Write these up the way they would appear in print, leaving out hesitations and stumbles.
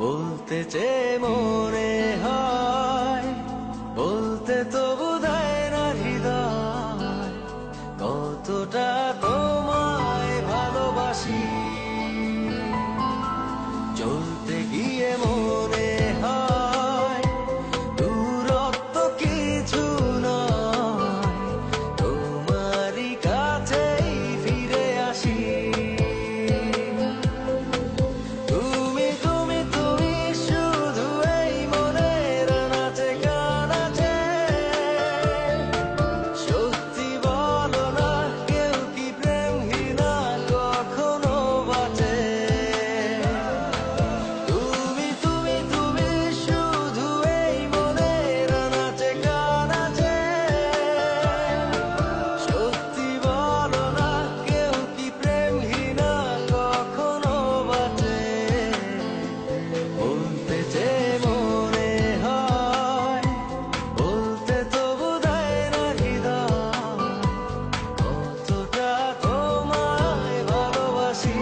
বলতে চেয়ে মনে হয়, বলতে তবু দেয় না হৃদয়, কতটা তোমায় ভালোবাসি। চলতে গিয়ে মনে হয় দূরত্ব কিছু নয়, তোমারই কাছেই ফিরে আসি। তুমি তুমি তুমি শুধু এই মনের নাচে গানাচে, সত্যি বলো না কেউ কি প্রেমহীনা কখনো বাঁচে? তুমি তুমি তুমি শুধু এই মনের নাচে গানাচে, সত্যি বলো না কেউ কি প্রেমহীনা কখনো বাঁচে? বলতে চেয়ে মনে হয়, বলতে তবু দেয় না হৃদয়, কতটা তোমায় ভালোবাসি।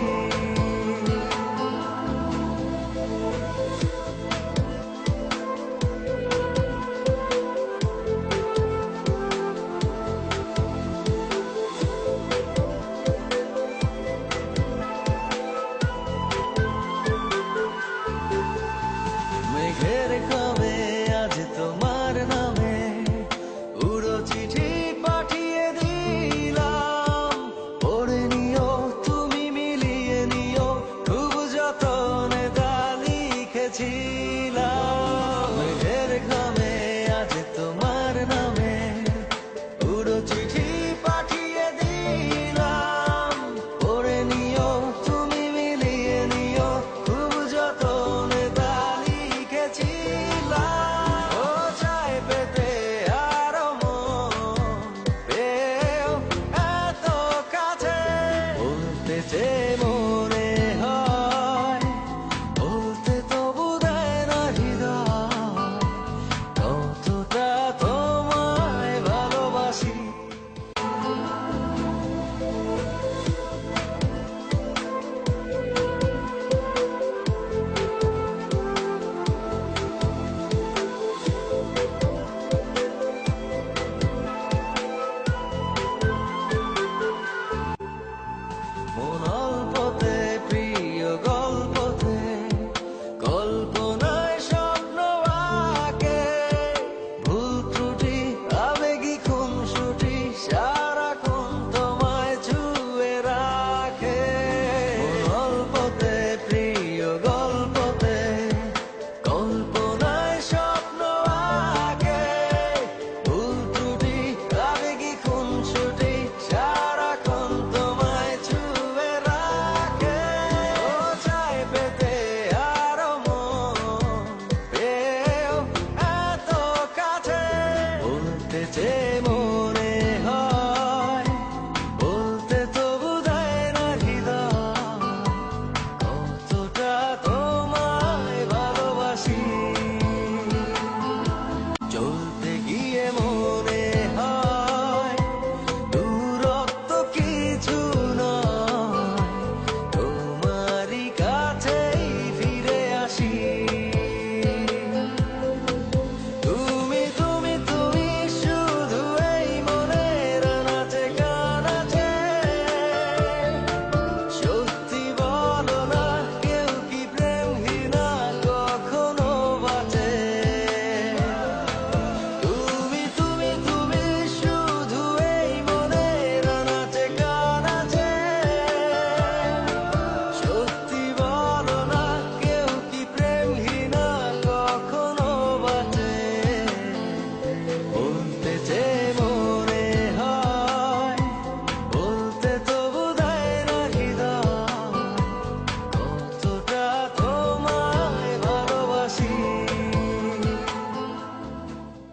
মেঘের খামে আজ তোমার নামে উড়ো চিঠি পাঠিয়ে দিলাম, পড়ে নিও তুমি মিলিয়ে নিও, খুব যতনে তা লিখেছিলাম।